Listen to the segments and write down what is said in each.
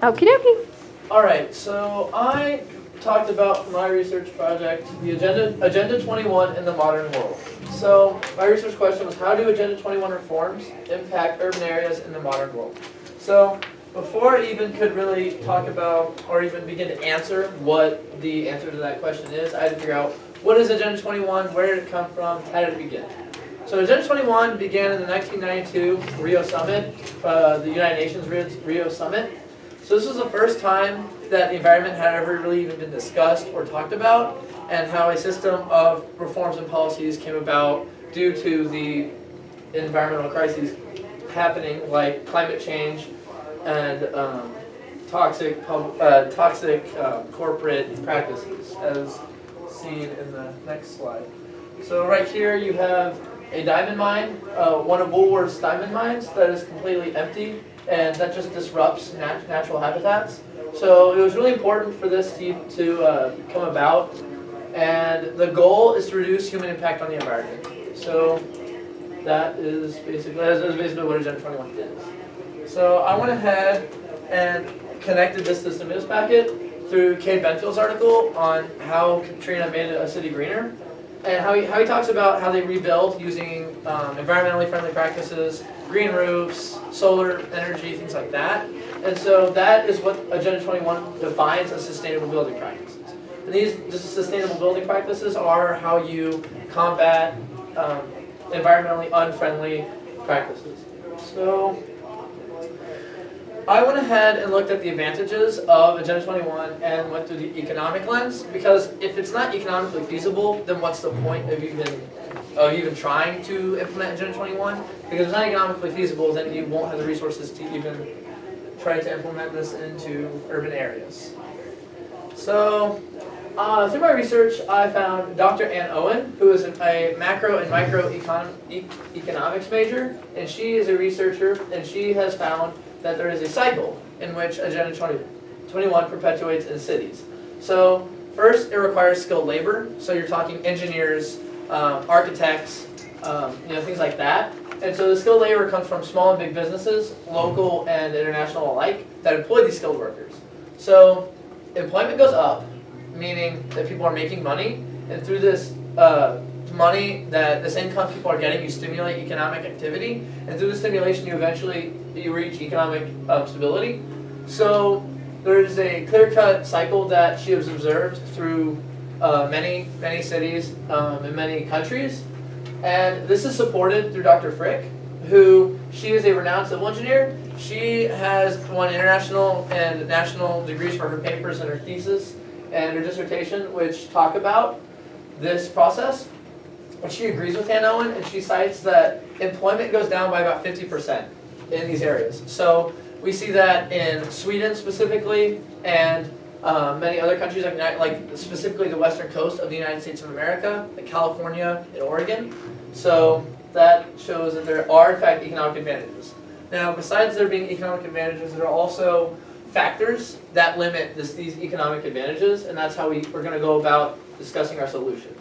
Okie dokie. All right, so I talked about for my research project the Agenda 21 in the modern world. So my research question was, how do Agenda 21 reforms impact urban areas in the modern world? So before I even could really talk about or even begin to answer what the answer to that question is, I had to figure out what is Agenda 21, where did it come from, how did it begin? So Agenda 21 began in the 1992 Rio Summit, the United Nations Rio Summit. So this was the first time that the environment had ever really even been discussed or talked about, and how a system of reforms and policies came about due to the environmental crises happening, like climate change and toxic corporate practices, as seen in the next slide. So right here you have a diamond mine, one of Woolworth's diamond mines that is completely empty, and that just disrupts natural habitats. So it was really important for this to come about, and the goal is to reduce human impact on the environment. So that is basically what Agenda 21 is. So I went ahead and connected this to the stimulus packet through Cade Benfield's article on how Katrina made a city greener, and how he talks about how they rebuild using environmentally friendly practices, green roofs, solar energy, things like that. And so that is what Agenda 21 defines as sustainable building practices. And these sustainable building practices are how you combat environmentally unfriendly practices. So I went ahead and looked at the advantages of Agenda 21 and went through the economic lens, because if it's not economically feasible, then what's the point of even trying to implement Agenda 21? Because if it's not economically feasible, then you won't have the resources to even try to implement this into urban areas. So through my research, I found Dr. Ann Owen, who is a macro and micro economics major, and she is a researcher, and she has found that there is a cycle in which Agenda 21 perpetuates in cities. So first, it requires skilled labor. So you're talking engineers, architects, things like that. And so the skilled labor comes from small and big businesses, local and international alike, that employ these skilled workers. So employment goes up, meaning that people are making money, and through this money, that this income people are getting, you stimulate economic activity, and through the stimulation you reach economic stability. So there's a clear-cut cycle that she has observed through many cities in many countries, and this is supported through Dr. Frick, who she is a renowned civil engineer. She has won international and national degrees for her papers and her thesis and her dissertation, which talk about this process. And she agrees with Ann Owen, and she cites that employment goes down by about 50% in these areas. So we see that in Sweden specifically, and many other countries, like specifically the western coast of the United States of America, like California and Oregon. So that shows that there are, in fact, economic advantages. Now, besides there being economic advantages, there are also factors that limit these economic advantages, and that's how we're going to go about discussing our solution.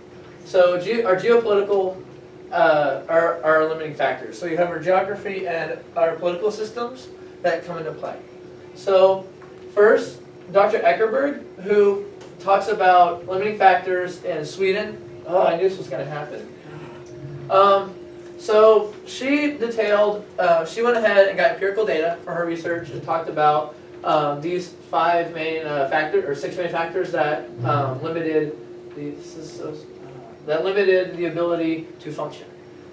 So our geopolitical are limiting factors. So you have our geography and our political systems that come into play. So first, Dr. Eckerberg, who talks about limiting factors in Sweden. Oh, I knew this was going to happen. So she detailed, she went ahead and got empirical data for her research and talked about these 5 main factors, or 6 main factors that limited the ability to function.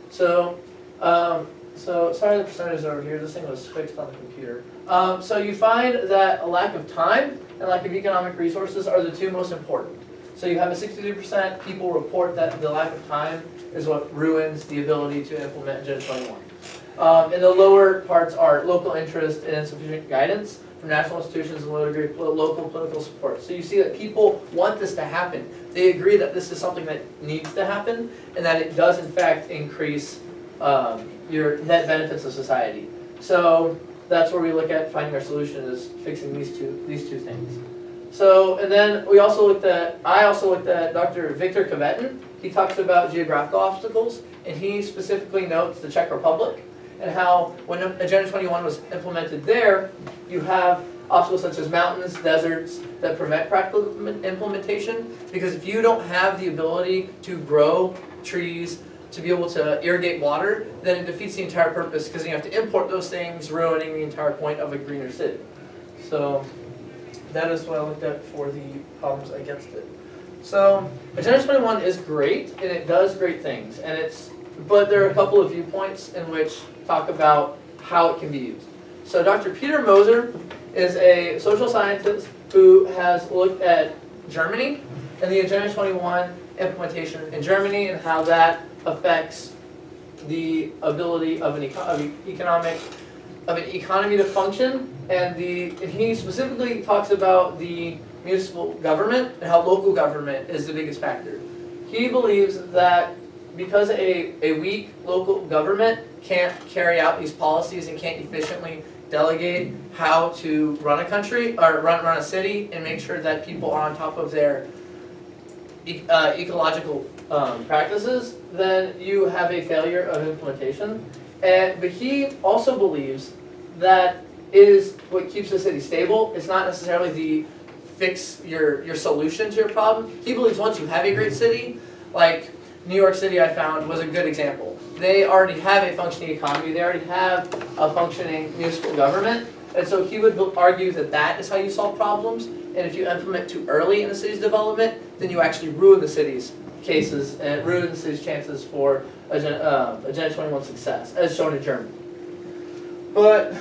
So, sorry the percentages are over here. This thing was fixed on the computer. So you find that a lack of time and lack of economic resources are the 2 most important. So you have a 63% people report that the lack of time is what ruins the ability to implement Agenda 21. And the lower parts are local interest and insufficient guidance from national institutions and low degree local political support. So you see that people want this to happen. They agree that this is something that needs to happen, and that it does in fact increase your net benefits of society. So that's where we look at finding our solution, is fixing these two things. So, and then I also looked at Dr. Victor Kvetin. He talks about geographical obstacles, and he specifically notes the Czech Republic, and how when Agenda 21 was implemented there, you have obstacles such as mountains, deserts, that prevent practical implementation. Because if you don't have the ability to grow trees, to be able to irrigate water, then it defeats the entire purpose, because you have to import those things, ruining the entire point of a greener city. So that is what I looked at for the problems against it. So Agenda 21 is great, and it does great things, but there are a couple of viewpoints in which talk about how it can be used. So Dr. Peter Moser is a social scientist who has looked at Germany and the Agenda 21 implementation in Germany and how that affects the ability of an economy to function, and he specifically talks about the municipal government and how local government is the biggest factor. He believes that because a weak local government can't carry out these policies and can't efficiently delegate how to run a country or run a city and make sure that people are on top of their ecological practices, then you have a failure of implementation. But he also believes that is what keeps the city stable. It's not necessarily the fix your solution to your problem. He believes once you have a great city, like New York City I found was a good example. They already have a functioning economy, they already have a functioning municipal government, and so he would argue that that is how you solve problems, and if you implement too early in the city's development, then you actually ruin the city's cases and ruin the city's chances for Agenda 21 success, as shown in Germany. But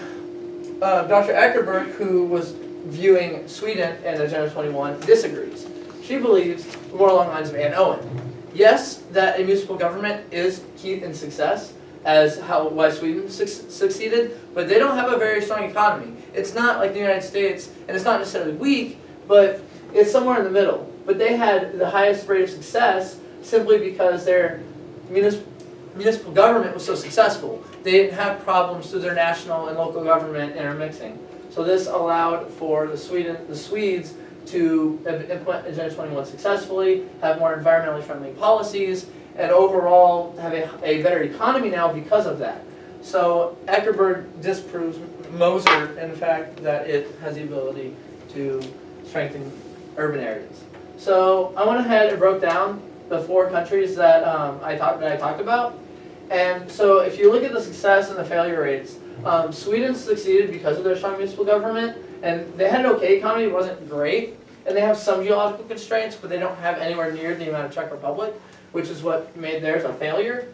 Dr. Eckerberg, who was viewing Sweden and Agenda 21, disagrees. She believes more along the lines of Ann Owen. Yes, that a municipal government is key in success, as why Sweden succeeded, but they don't have a very strong economy. It's not like the United States, and it's not necessarily weak, but it's somewhere in the middle. But they had the highest rate of success simply because their municipal government was so successful. They didn't have problems through their national and local government intermixing. So this allowed for the Swedes to implement Agenda 21 successfully, have more environmentally friendly policies, and overall have a better economy now because of that. So Eckerberg disproves Moser in the fact that it has the ability to strengthen urban areas. So I went ahead and broke down the 4 countries that I talked about. And so if you look at the success and the failure rates, Sweden succeeded because of their strong municipal government, and they had an okay economy, it wasn't great, and they have some geological constraints, but they don't have anywhere near the amount of Czech Republic, which is what made theirs a failure.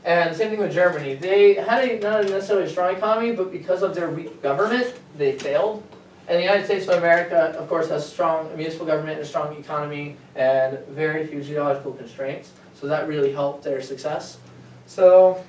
And same thing with Germany. They had not necessarily a strong economy, but because of their weak government, they failed. And the United States of America, of course, has strong municipal government and a strong economy and very few geological constraints, so that really helped their success. So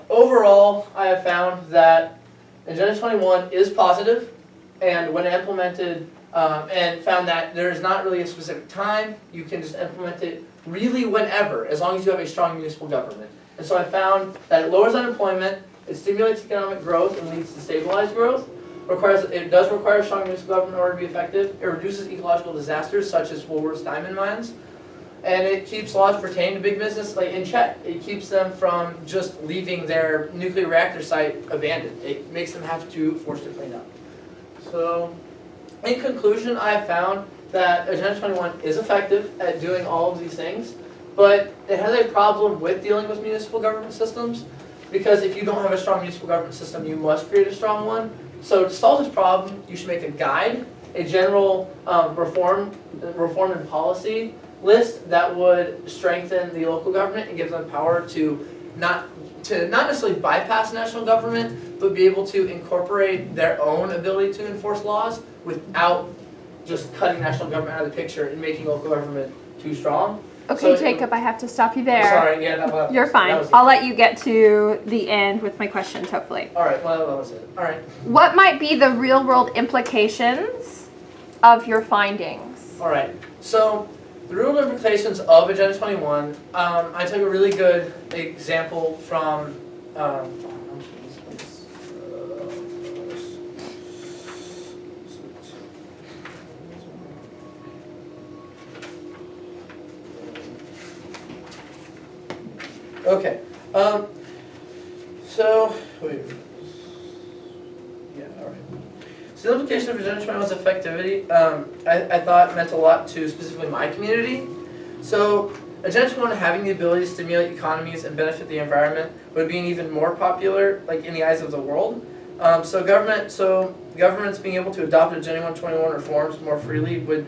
overall, I have found that Agenda 21 is positive, and when implemented, and found that there is not really a specific time, you can just implement it really whenever, as long as you have a strong municipal government. And so I found that it lowers unemployment, it stimulates economic growth and leads to stabilized growth, it does require a strong municipal government in order to be effective, it reduces ecological disasters such as Woolworth's diamond mines, and it keeps laws pertaining to big business in check. It keeps them from just leaving their nuclear reactor site abandoned. It makes them have to force to clean up. So, in conclusion, I have found that Agenda 21 is effective at doing all of these things, but it has a problem with dealing with municipal government systems, because if you don't have a strong municipal government system, you must create a strong one. So to solve this problem, you should make a guide, a general reform and policy list that would strengthen the local government and give them power to not necessarily bypass national government, but be able to incorporate their own ability to enforce laws without just cutting national government out of the picture and making local government too strong. Okay, so, Jacob, I have to stop you there. Sorry, yeah, you're fine. I'll let you get to the end with my questions, hopefully. All right, well, that was it. All right. What might be the real-world implications of your findings? All right. So the real-world implications of Agenda 21, I took a really good example from. Okay, so, wait. Yeah, all right. So the implication of Agenda 21's effectivity, I thought meant a lot to specifically my community. So Agenda 21 having the ability to stimulate economies and benefit the environment would be even more popular, like in the eyes of the world. So governments being able to adopt Agenda 21 reforms more freely would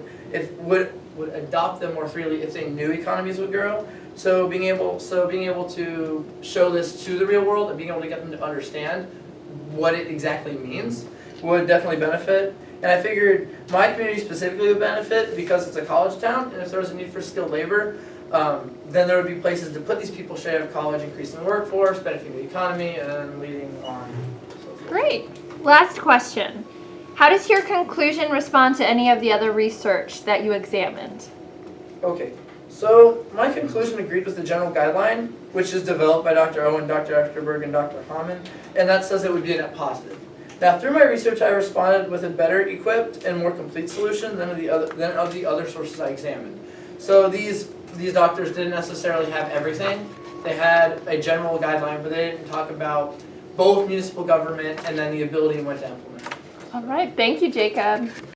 adopt them more freely if they knew economies would grow. So being able to show this to the real world and being able to get them to understand what it exactly means would definitely benefit. And I figured my community specifically would benefit because it's a college town, and if there was a need for skilled labor, then there would be places to put these people straight out of college, increasing the workforce, benefiting the economy, and leading on. So forth. Great. Last question. How does your conclusion respond to any of the other research that you examined? Okay, so my conclusion agreed with the general guideline, which is developed by Dr. Owen, Dr. Echterberg, and Dr. Hamann, and that says it would be a net positive. Now, through my research, I responded with a better equipped and more complete solution than of the other sources I examined. So these doctors didn't necessarily have everything. They had a general guideline, but they didn't talk about both municipal government and then the ability and what to implement. All right. Thank you, Jacob.